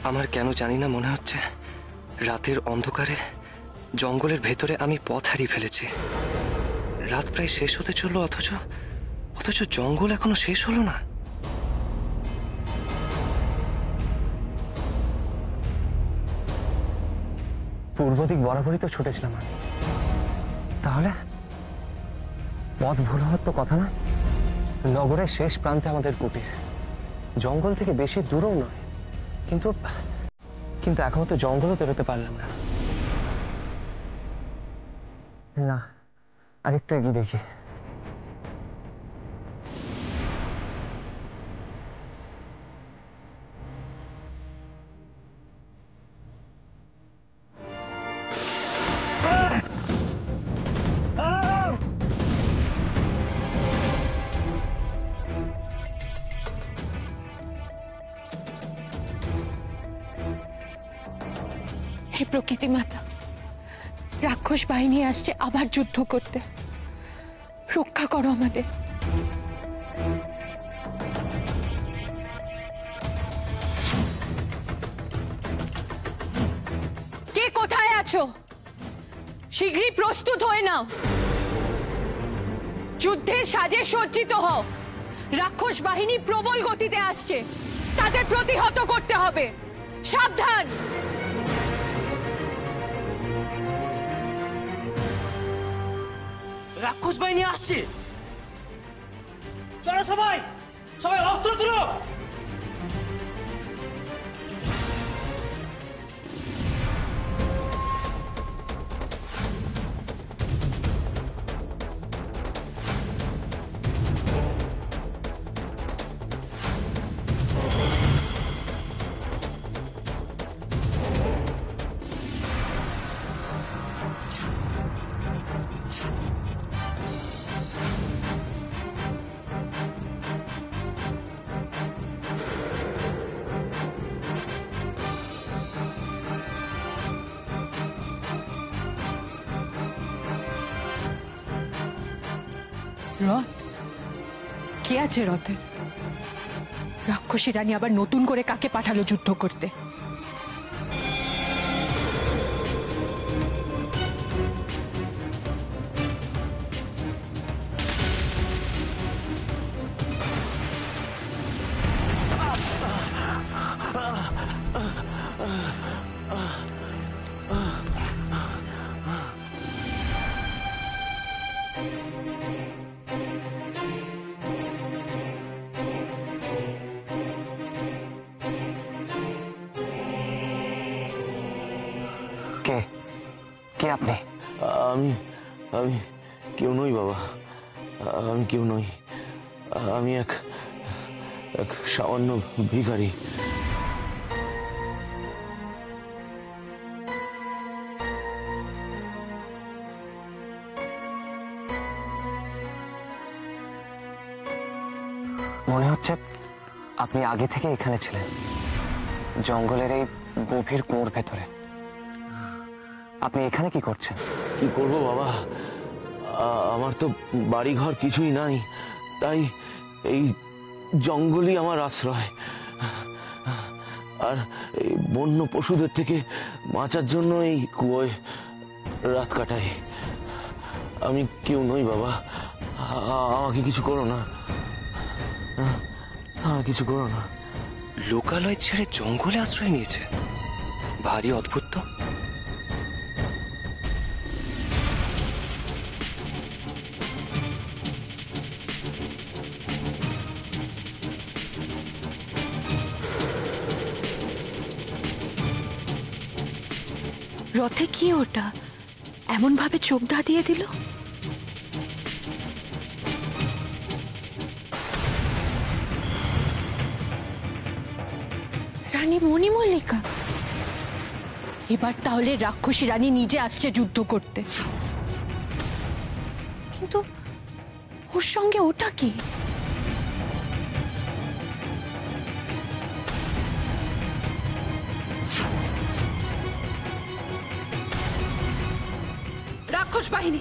আমার কেন জানি না মনে হচ্ছে রাতের অন্ধকারে জঙ্গলের ভেতরে আমি পথ হারিয়ে ফেলেছি। রাত প্রায় শেষ হতে চললো, অথচ জঙ্গল এখনো শেষ হলো না। পূর্ব দিক বরাবরই তো ছুটেছিলাম আমি, তাহলে পথ ভুল হওয়ার তো কথা না। নগরের শেষ প্রান্তে আমাদের কুটির, জঙ্গল থেকে বেশি দূরও নয়, কিন্তু কিন্তু এখনো তো জঙ্গলও বেরোতে পারলাম না। না, আরেকটু এগিয়ে দেখি। হে প্রকৃতি মাতা, রাক্ষস বাহিনী আসছে আবার যুদ্ধ করতে, রক্ষা করো আমাদের। কে কোথায় আছো? শীঘ্রই প্রস্তুত হয়ে নাও, যুদ্ধের সাজে সজ্জিত হও। রাক্ষস বাহিনী প্রবল গতিতে আসছে, তাদের প্রতিহত করতে হবে। সাবধান। রাক্ষস বাহিনী আসছে, চলো সবাই, সবাই অস্ত্র তুলো। রথ? কে আছে রথে? রাক্ষসী রানী আবার নতুন করে কাকে পাঠালো যুদ্ধ করতে? কে কে আপনি? আমি আমি কেউ নই বাবা, আমি কেউ নই। আমি এক সামান্য ভিখারি। মনে হচ্ছে আপনি আগে থেকে এখানে ছিলেন, জঙ্গলের এই গভীর কুয়োর ভেতরে। আপনি এখানে কি করছেন? কি করব বাবা, আমার তো বাড়িঘর কিছুই নাই, তাই এই জঙ্গলই আমার আশ্রয়। আর এই বন্য পশুদের থেকে বাঁচার জন্য এই কুয়োয় রাত কাটাই। আমি কেউ নই বাবা, আমাকে কিছু করো না, কিছু করো না। লোকালয় ছেড়ে জঙ্গলে আশ্রয় নিয়েছে, ভারী অদ্ভুত তো। রথে কি ওটা এমন ভাবে চোখ ধাঁধিয়ে দিল? রানী মণিমল্লিকা। এবার তাহলে রাক্ষসী রানী নিজে আসছে যুদ্ধ করতে, কিন্তু ওর সঙ্গে ওটা কি? রাক্ষস বাহিনী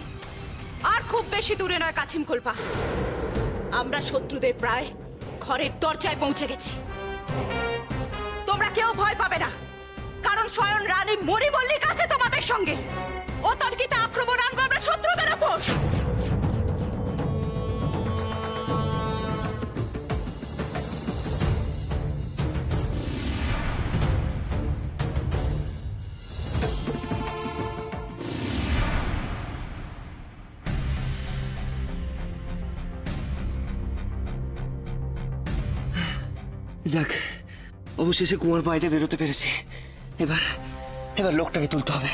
আর খুব বেশি দূরে নয় কাছিম কল্পা। আমরা শত্রুদের প্রায় ঘরের দরজায় পৌঁছে গেছি। তোমরা কেউ ভয় পাবে না, কারণ স্বয়ং রানী মণিমল্লিক আছে তোমাদের সঙ্গে। অতর্কিত আক্রমণ আনবো আমরা শত্রুদের উপর। যাক, অবশেষে কুয়ার বাইরে বেরোতে পেরেছি। এবার এবার লোকটাকে তুলতে হবে।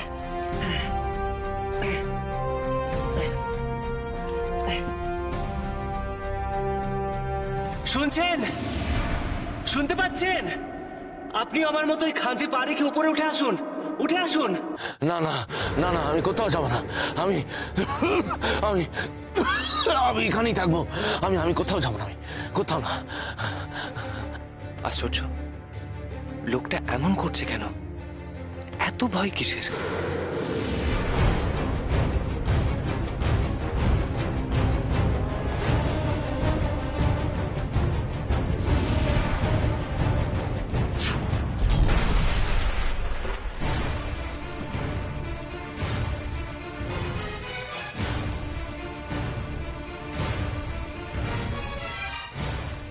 শুনছেন? শুনতে পাচ্ছেন? আপনি আমার মতোই খাঁজে পা রেখে উপরে উঠে আসুন, উঠে আসুন। না না না না, আমি কোথাও যাবো না। আমি আমি আমি এখানেই থাকবো। আমি কোথাও যাবো না, আমি কোথাও না। আশ্চর্য, লোকটা এমন করছে কেন? এত ভয় কিসের?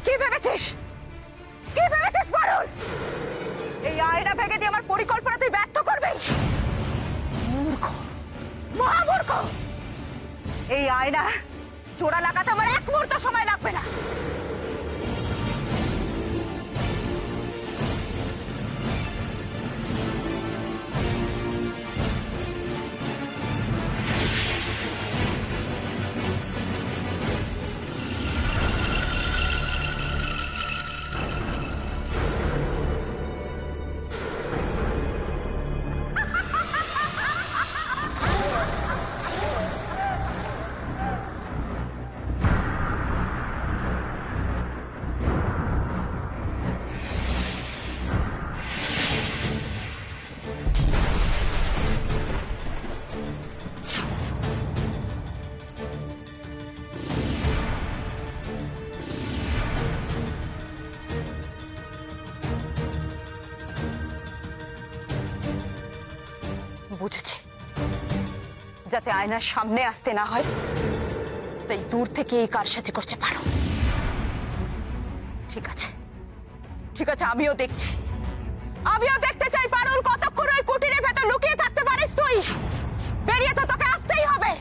কি ভেবেছিস? কি ভেবেছিস পারুল? এই আয়না ভেঙে দিয়ে আমার পরিকল্পনা তুই ব্যর্থ করবি? মূর্খ, মহামূর্খ! এই আয়না জোড়া লাগাতে আমার এক মুহূর্ত সময় লাগবে না। বুঝেছি, যাতে আয়নার সামনে আসতে না হয় তাই দূর থেকে এই কারসাজি করতে পারো। ঠিক আছে, ঠিক আছে, আমিও দেখছি। আমিও দেখতে চাই পারুল কতক্ষণ ওই কুটিরের ভেতর লুকিয়ে থাকতে পারিস তুই। বেরিয়ে তো তোকে আসতেই হবে।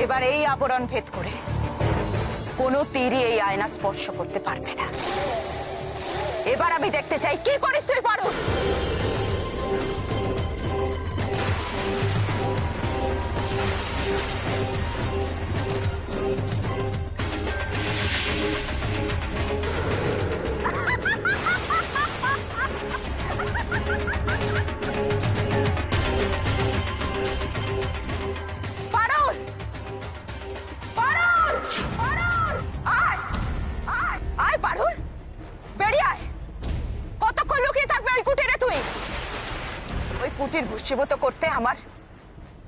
এবার এই আবরণ ভেদ করে কোনো তীরই এই আয়না স্পর্শ করতে পারবে না। এবার আমি দেখতে চাই কি করিস তুই পারুল। পারুল, পারুল, পারুল, আয়, আয়, আয় পারুল, বেরিয়ে আয়। কতক্ষণ লুকিয়ে থাকবে ওই কুটিরে তুই? ওই কুটির ভূষীভূত করতে আমার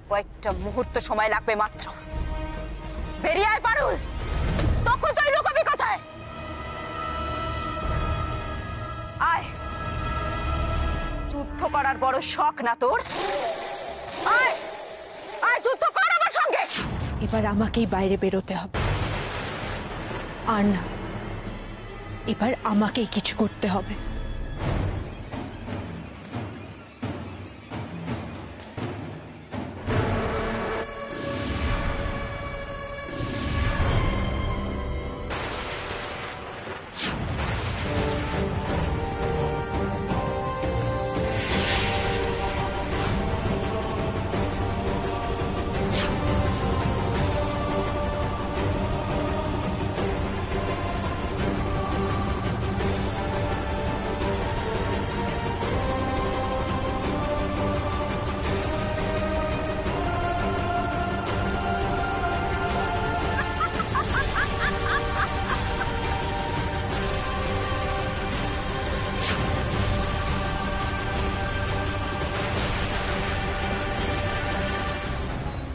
কয়েকটা মুহূর্ত সময় লাগবে মাত্র। বেরিয়ে আয় পারুল, তখন তুই লুকাবি কোথায়? আয়, যুদ্ধ করার বড় শখ না তোর? আয়, আয়, যুদ্ধ কর আমার সঙ্গে। এবার আমাকেই বাইরে বেরোতে হবে, আর না, এবার আমাকেই কিছু করতে হবে।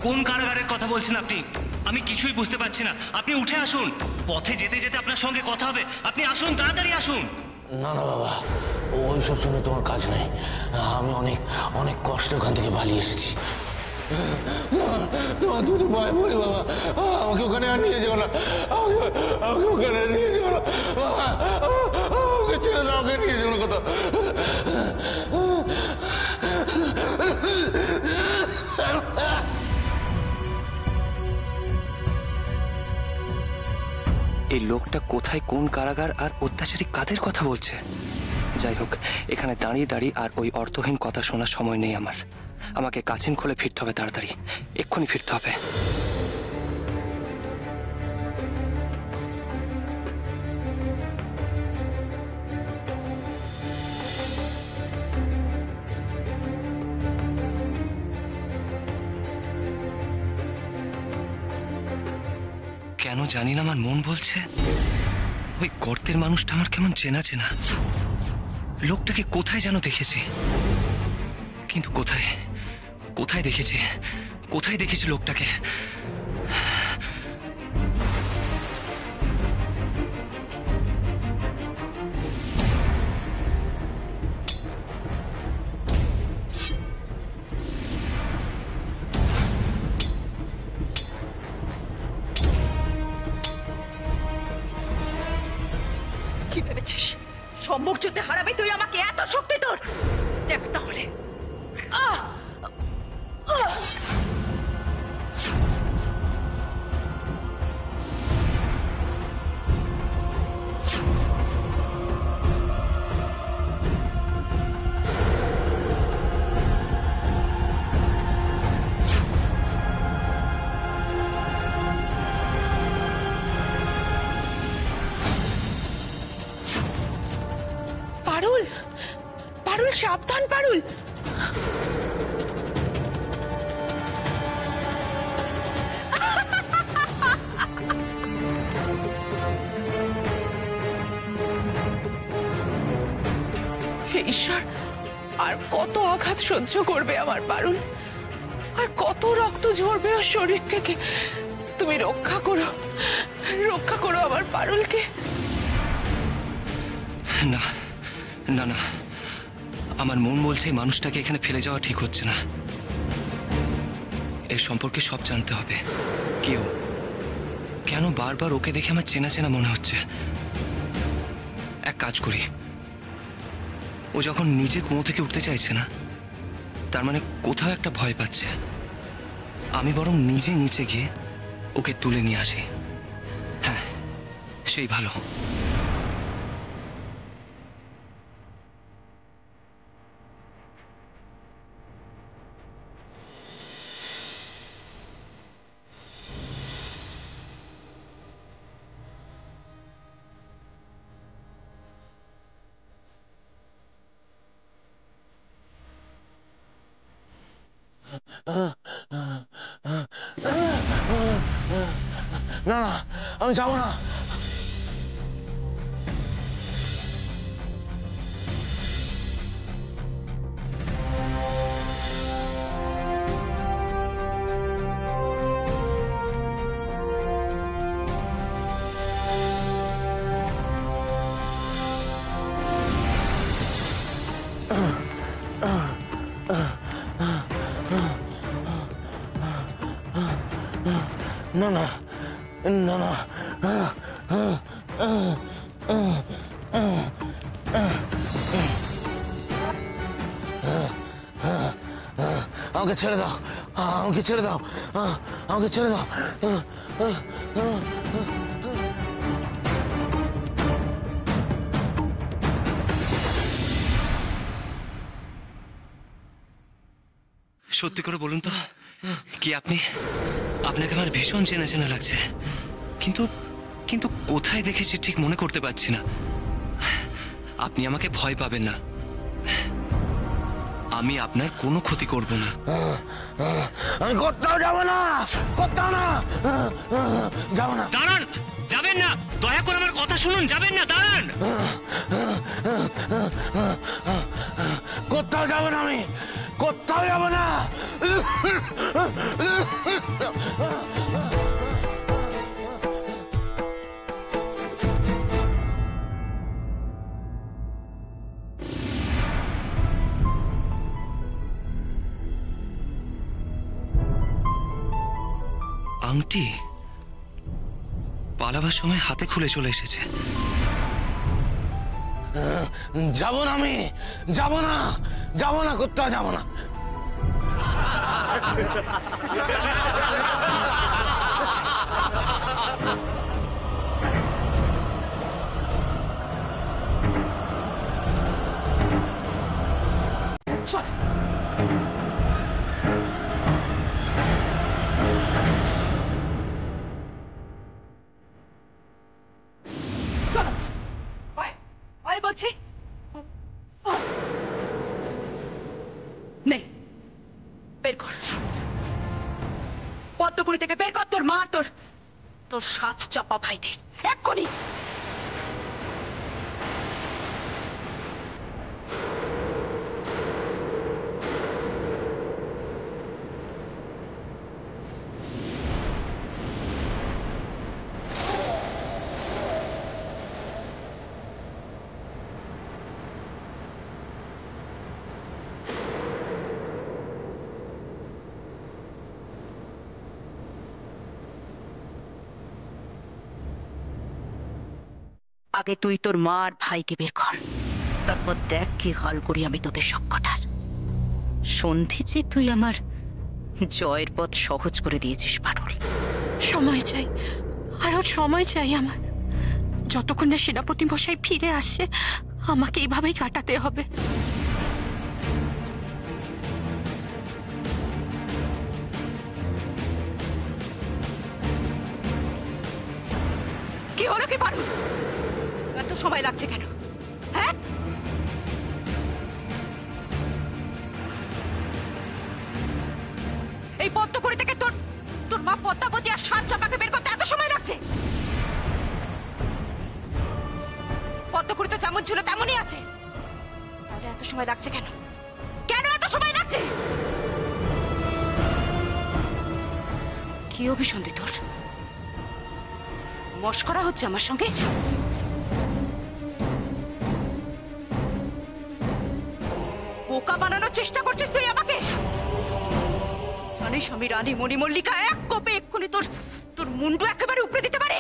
কোন কারাগারের কথা বলছেন আপনি? আমি কিছুই বুঝতে পারছি না। আপনি উঠে আসুন, পথে যেতে যেতে আপনার সঙ্গে কথা হবে। আপনি আসুন, তাড়াতাড়ি আসুন। না না বাবা, ওই সব শুনে তোমার কাজ নেই। আমি অনেক অনেক কষ্টে ওখান থেকে পালিয়ে এসেছি। তোমার দুটো ভয় পড়ি বাবা, আমাকে ওখানে আর নিয়ে যাও না, আমাকে ওখানে আর নিয়ে যাও না বাবা, আমাকে ছেড়ে দাও, আমাকে নিয়ে যাও না কোথাও। এই লোকটা কোথায়, কোন কারাগার আর অত্যাচারী কাদের কথা বলছে? যাই হোক, এখানে দাঁড়িয়ে দাঁড়িয়ে আর ওই অর্থহীন কথা শোনার সময় নেই আমার। আমাকে কাছিম খুলে ফিরতে হবে, তাড়াতাড়ি, এক্ষুনি ফিরতে হবে। কেন জানি না, আমার মন বলছে ওই গর্তের মানুষটা আমার কেমন চেনা চেনা। লোকটাকে কোথায় যেন দেখেছি, কিন্তু কোথায় কোথায় দেখেছি, কোথায় দেখেছি লোকটাকে? কি ভেবেছিস সম্মুখ যুদ্ধে হারাবি তুই আমাকে? এত শক্তি তোর? দেখ তাহলে। পারুল, পারুল, সাবধান পারুল। ঈশ্বর, আর কত আঘাত সহ্য করবে আমার পারুল? আর কত রক্ত ঝরবে ওর শরীর থেকে? তুমি রক্ষা করো, রক্ষা করো আমার পারুলকে। না না না, আমার মন বলছে এই মানুষটাকে এখানে ফেলে যাওয়া ঠিক হচ্ছে না। এর সম্পর্কে সব জানতে হবে। কেউ কেন বারবার ওকে দেখে আমার চেনা চেনা মনে হচ্ছে? এক কাজ করি, ও যখন নিজে কুয়ো থেকে উঠতে চাইছে না, তার মানে কোথাও একটা ভয় পাচ্ছে। আমি বরং নিজে নিচে গিয়ে ওকে তুলে নিয়ে আসি। হ্যাঁ, সেই ভালো। না না, আমি যাবো না। না না না না, আমাকে ছেড়ে দাও, আমাকে ছেড়ে দাও, আমাকে ছেড়ে দাও। সত্যি করে বলুন তো, কি আপনি? আপনাকে আমার ভীষণ চেনা চেনা লাগছে, কিন্তু কিন্তু কোথায় দেখেছি ঠিক মনে করতে পারছি না। আপনি আমাকে ভয় পাবেন না, আমি আপনার কোনো ক্ষতি করব না। আমি কোথাও যাব না, কোথাও না, যাব না। দাঁড়ান, যাবেন না, দয়া করে আমার কথা শুনুন, যাবেন না, দাঁড়ান। কোথাও যাব না, আমি কোথাও যাব না। আংটি পালাবার সময় হাতে খুলে চলে এসেছে। যাব না, আমি যাব না, যাব না, কোথাও যাব না। বলছি নেই, বের কর পদ্মকুড়ি থেকে, বের কর তোর মা, তোর তোর সাত চাপা ভাইদের এক্ষুনি। আগে তুই তোর মা আর ভাইকে বের কর, তারপর দেখ কি হাল করি আমি তোদের সব কটার। সন্ধি যে তুই আমার জয়ের পথ সহজ করে দিয়েছিস পারুল। সময় চাই, আরো সময় চাই আমার। যতক্ষণ না সেনাপতি মশাই ফিরে আসছে আমাকে এইভাবেই কাটাতে হবে। কি হলো কি পারুল, এত সময় লাগছে কেন? হ্যাঁ, এই পদ্মকুড়ি থেকে তোর তোর মা পদ্মাবতী আর সাত চাপাকে বের করতে এত সময় লাগছে? পদ্মকুড়ি তো যেমন ছিল তেমনই আছে, তাহলে এত সময় লাগছে কেন? কেন এত সময় লাগছে? কি অভিসন্ধি তোর? মস্করা হচ্ছে আমার সঙ্গে? বোকা বানানোর চেষ্টা করছিস তুই আমাকে? জানিস আমি রানী মণিমল্লিকা এক কোপে এক্ষুনি তোর তোর মুন্ডু একেবারে উপড়ে দিতে পারে।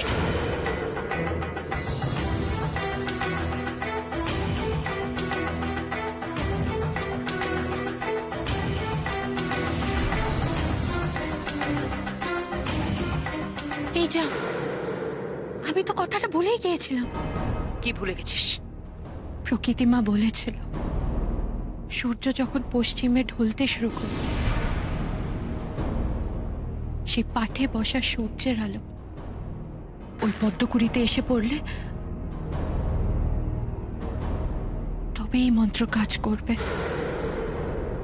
এই যা, আমি তো কথাটা ভুলেই গিয়েছিলাম। কি ভুলে গেছিস? প্রকৃতি মা বলেছিল সূর্য যখন পশ্চিমে ঢলতে শুরু করবে, সেই পাঠে বসা সূর্যের আলো ওই পদ্মকুড়িতে এসে পড়লে তবে এই মন্ত্র কাজ করবে,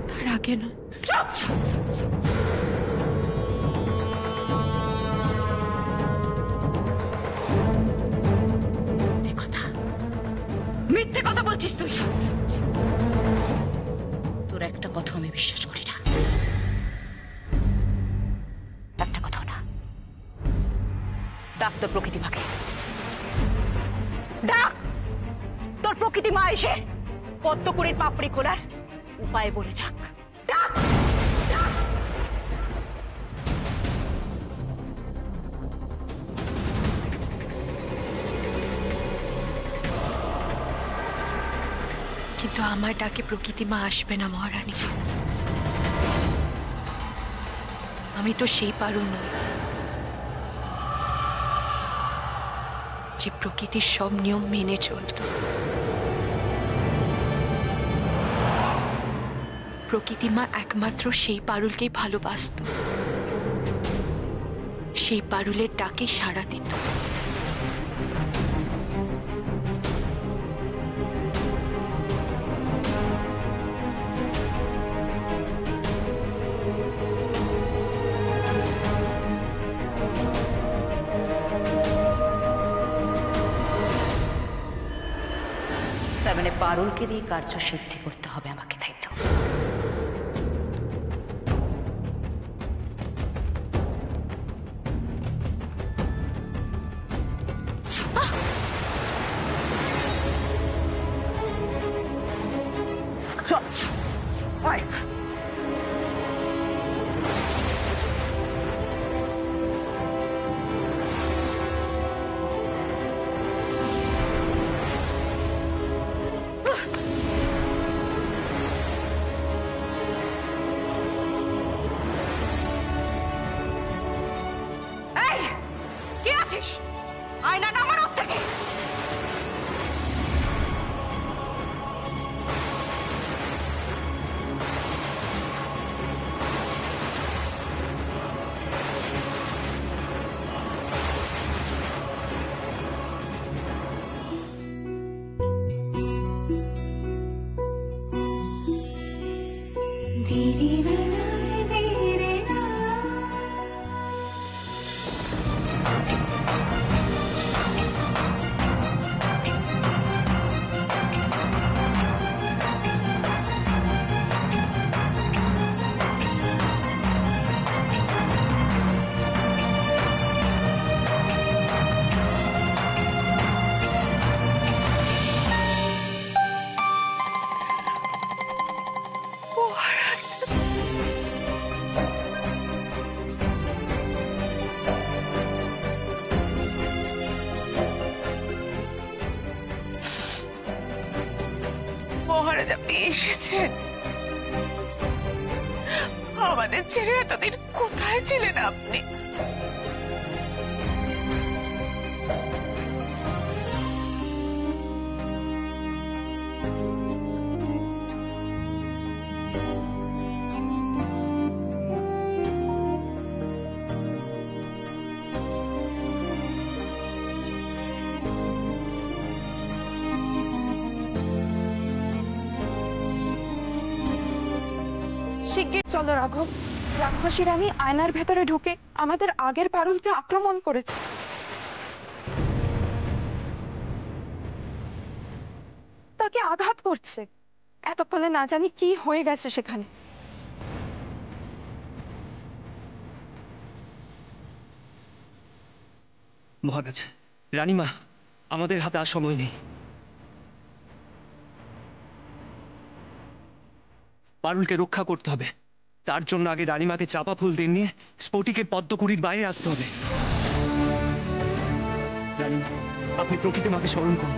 তার আগে না। মিথ্যে কথা বলছিস তুই। তোর একটা কথা আমি বিশ্বাস করি না, একটা কথা না। ডাক তোর প্রকৃতি মাকে, ডাক তোর প্রকৃতি মা এসে পদ্মকুড়ির পাপড়ি খোলার উপায় বলে যাক। ডাক, ডাক। কিন্তু আমার ডাকে প্রকৃতি মা আসবে না মহারানী। আমি তো সেই পারুল নই যে প্রকৃতির সব নিয়ম মেনে চলত। প্রকৃতি মা একমাত্র সেই পারুলকেই ভালোবাসত, সেই পারুলের ডাকে সাড়া দিত। তার মানে পারুলকে দিয়ে কার্য সিদ্ধি করতে হবে আমাকে, তাই তো? চল আয়। এই, কে আছিস? আয়না নামার ওর থেকে। মহারাজ আপনি এসেছেন। আমাদের ছেড়ে এতদিন কোথায় ছিলেন আপনি? শিগগির চলো রাঘব। রাক্ষসী রানী আয়নার ভেতরে ঢুকে আমাদের আগের পারুলকে আক্রমণ করেছে। তাকে আঘাত করছে। এতক্ষণে না জানি কি হয়ে গেছে সেখানে। মহারাজ, রানীমা, আমাদের হাতে আর সময় নেই। পারুলকে রক্ষা করতে হবে। তার জন্য আগে রানীমাকে চাপা ফুল দিয়ে নিয়ে স্ফটিকের পদ্মকুড়ির বাইরে আসতে হবে। রানী, আপনি প্রকৃতি মাকে স্মরণ করুন।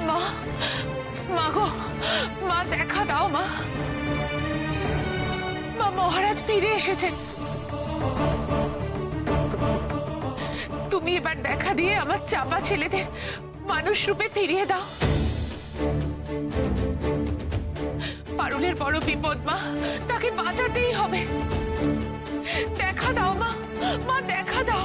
মা, মা গো, মা দেখা দাও মা। মা, মহারাজ ফিরে এসেছেন। তুমি এবার দেখা দিয়ে আমার চাপা ছেলেদের মানুষ রূপে ফিরিয়ে দাও। পারুলের বড় বিপদ মা, তাকে বাঁচাতেই হবে। দেখা দাও মা, মা দেখা দাও।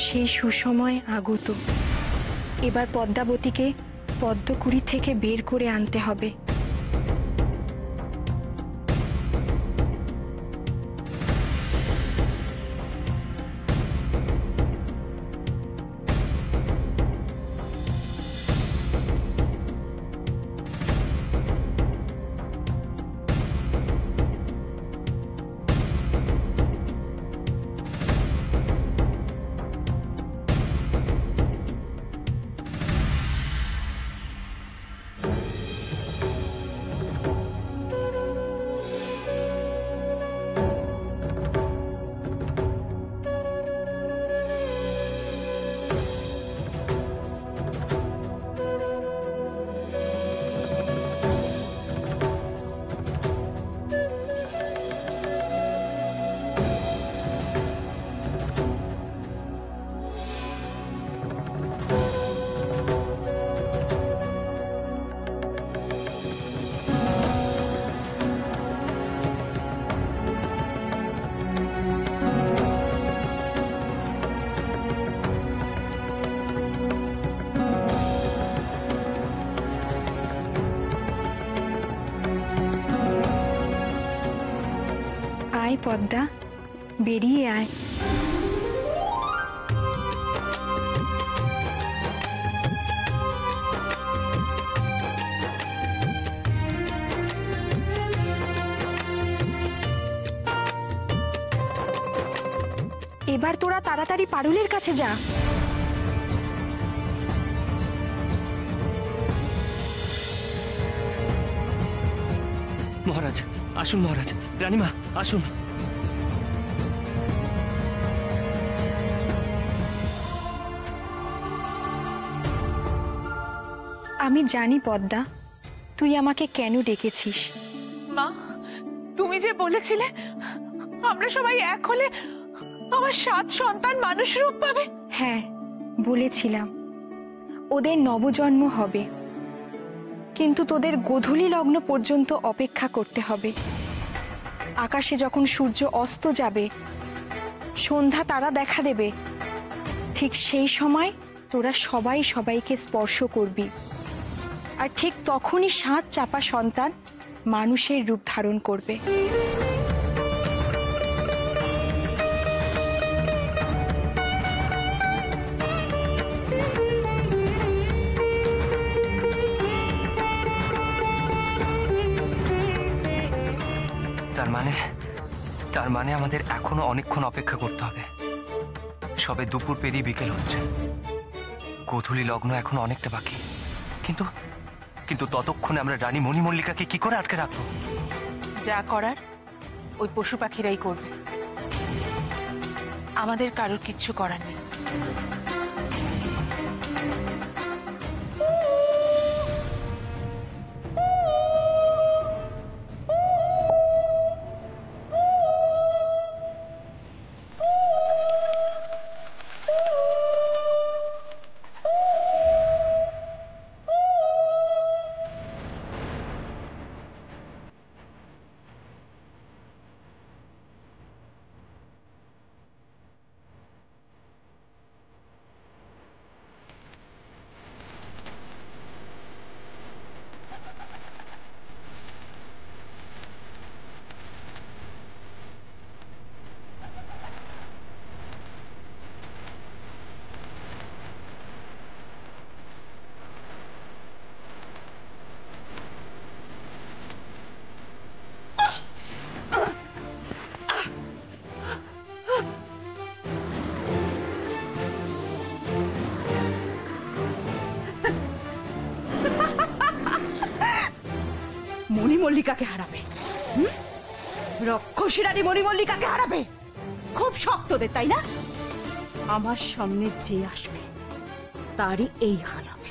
সেই সুসময় আগত। এবার পদ্মাবতীকে পদ্মকুড়ি থেকে বের করে আনতে হবে। পদ্মা, বেরিয়ে আয়। এবার তোরা তাড়াতাড়ি পারুলের কাছে যা। মহারাজ আসুন, মহারাজ, রানীমা আসুন। আমি জানি পদ্মা, তুই আমাকে কেন ডেকেছিস। মা, তুমি যে বলেছিলে আমরা সবাই এক হলে আমার 7 সন্তান মানুষ রূপ পাবে। হ্যাঁ, বলেছিলাম ওদের নবজন্ম হবে, কিন্তু তোদের গোধূলি লগ্ন পর্যন্ত অপেক্ষা করতে হবে। আকাশে যখন সূর্য অস্ত যাবে, সন্ধ্যা তারা দেখা দেবে, ঠিক সেই সময় তোরা সবাই সবাইকে স্পর্শ করবি, আর ঠিক তখনই 7 চাপা সন্তান মানুষের রূপ ধারণ করবে। তার মানে আমাদের এখনো অনেকক্ষণ অপেক্ষা করতে হবে। সবে দুপুর পেরিয়ে বিকেল হচ্ছে, গোধূলি লগ্ন এখনো অনেকটা বাকি। কিন্তু ততক্ষণে আমরা রানী মণিমল্লিকাকে কি করে আটকে রাখবো? যা করার ওই পশু পাখিরাই করবে, আমাদের কারোর কিচ্ছু করার নেই। মণিমল্লিকাকে হারাবে, রক্ষসী রানী মণিমল্লিকাকে হারাবে। খুব শক্ত তোদের, তাই না? আমার সামনে যে আসবে তারই এই হাল হবে।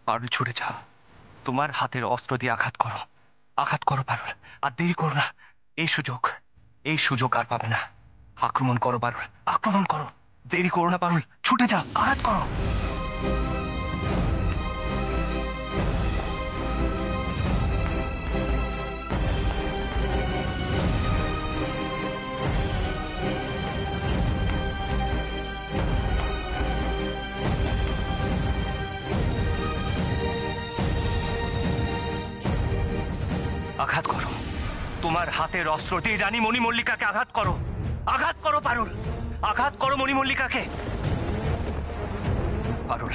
পারুল ছুটে যাও, তোমার হাতের অস্ত্র দিয়ে আঘাত করো পারুল, আর দেরি করো না। এই সুযোগ আর পাবে না। আক্রমণ করো পারুল, আক্রমণ করো, দেরি করো না পারুল, ছুটে যাও, আঘাত করো। আঘাত করো, তোমার হাতের অস্ত্র দিয়ে রানী মণিমল্লিকাকে আঘাত করো পারুল, আঘাত করো মণিমল্লিকাকে। পারুল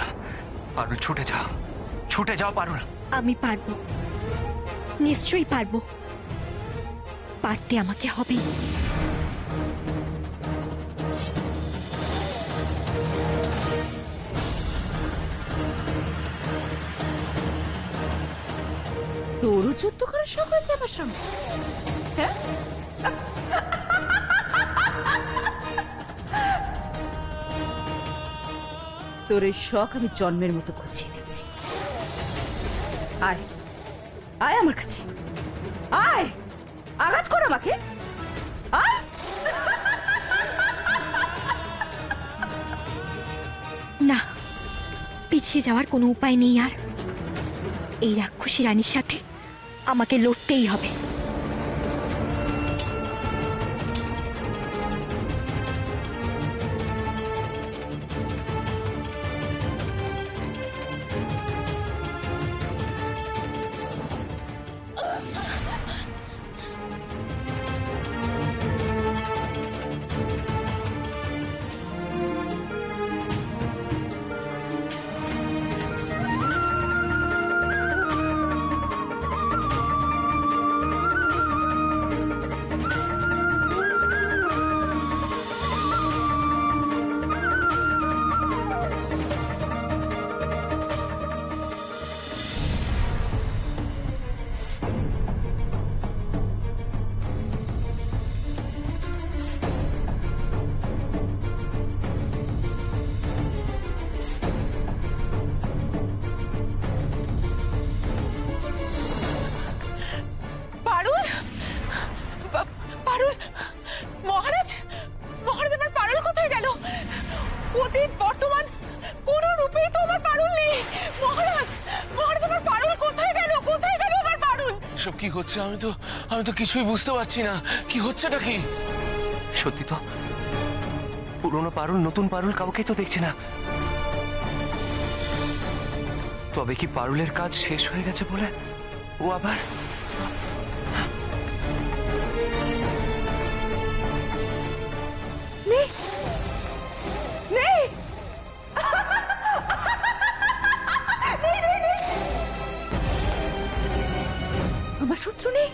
ছুটে যাও পারুল। আমি পারবো, নিশ্চয়ই পারবো, পারতে আমাকে হবে। তোরও যুদ্ধ করার শখ হয়েছে আমার সঙ্গে? হ্যাঁ, তোর এই শখ আমি জন্মের মতো ঘুচিয়ে দিচ্ছি। আয় আয় আমার কাছে, আয় আঘাত কর আমাকে, আয়। না, পিছিয়ে যাওয়ার কোনো উপায় নেই আর। এই রাক্ষসী রানীর সাথে আমাকে লড়তেই হবে। পারুল, মহারাজ, মহারাজ আমার পারুল কোথায় গেল? অতীত বর্তমান কোন রূপেই তো আমার পারুল নেই। মহারাজ, মহারাজ আমার পারুল কোথায় গেল? কোথায় গেল আমার পারুল? সব কি হচ্ছে? আমি তো কিছুই বুঝতে পারছি না। কি হচ্ছেটা কি? সত্যি তো, পুরনো পারুল নতুন পারুল কাউকেই তো দেখছি না। তবে কি পারুলের কাজ শেষ হয়ে গেছে বলে ও আবার? আমার শত্রু নেই,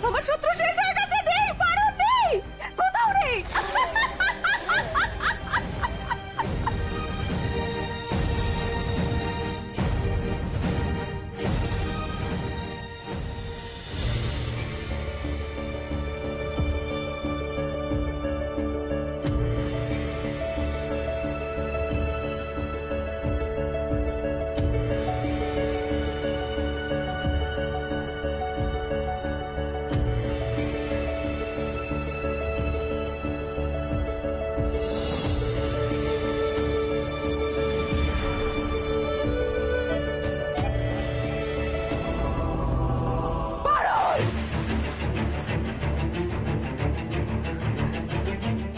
আমার শত্রু শেষ হয়ে গেছে। নেই পারুল, নেই, কোথাও নেই।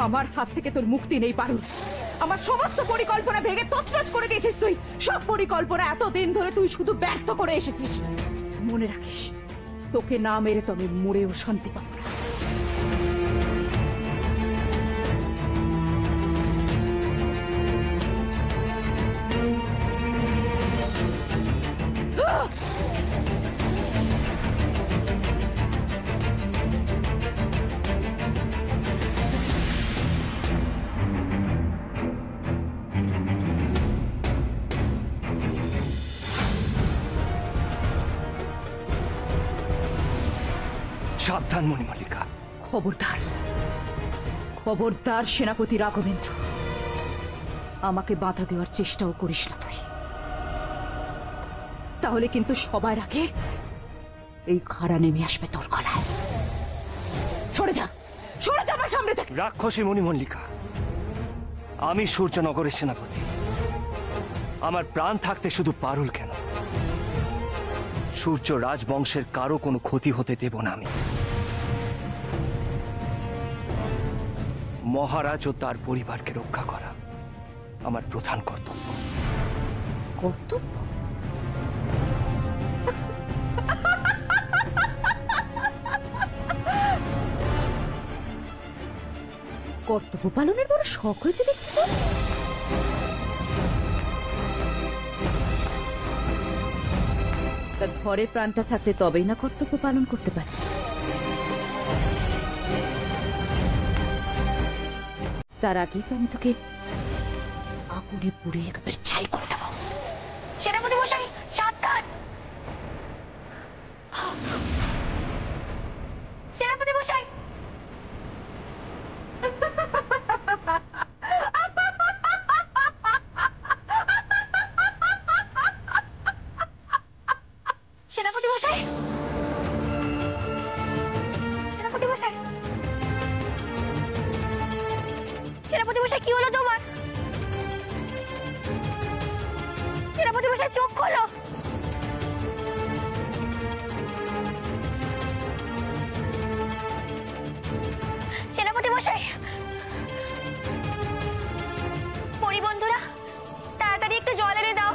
আমার হাত থেকে তোর মুক্তি নেই পারুল। আমার সমস্ত পরিকল্পনা ভেঙে তছনছ করে দিয়েছিস তুই। সব পরিকল্পনা এতদিন ধরে তুই শুধু ব্যর্থ করে এসেছিস। মনে রাখিস, তোকে না মেরে তো আমি মরেও শান্তি পাবো না। সাবধান মণিমালিকা। খবরদার, খবরদার সেনাপতি রাঘবেন্দ্র, আমাকে বাধা দেওয়ার চেষ্টাও করিস না তুই। তাহলে কিন্তু সবার আগে এই খাড়া নেমে আসবে তোর গলায়। সরে যা, সরে যা আমার সামনে থেকে। রাক্ষসী মণিমল্লিকা, আমি সূর্যনগরের সেনাপতি। আমার প্রাণ থাকতে শুধু পারুল কেন, সূর্য রাজবংশের কারো কোনো ক্ষতি হতে দেব না আমি। মহারাজ ও তার পরিবারকে রক্ষা করা আমার প্রধান কর্তব্য। কর্তব্য? কর্তব্য পালনের বড় শখ হয়েছে দেখছি তো। তার ঘরে প্রাণটা থাকতে তবেই না কর্তব্য পালন করতে পারে। তার আগেই তো আমি তোকে আগুনে পুড়ে একেবারে ছাই করে দেবো। সেনাপতি মশাই, সাবধান! সেনাপতি মশাই! হলো তোমার? সেনাপতি মশাই চোখ খোলো। সেনাপতি মশাই, পরিবন্ধুরা তাড়াতাড়ি একটু জল এনে দাও।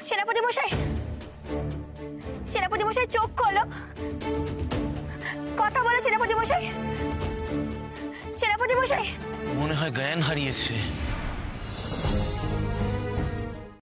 সেনাপতি মশাই, সেনাপতি মশাই চোখ খোলো, কথা বলো সেনাপতি মশাই। সেনাপতি মশাই মনে হয় জ্ঞান হারিয়েছে।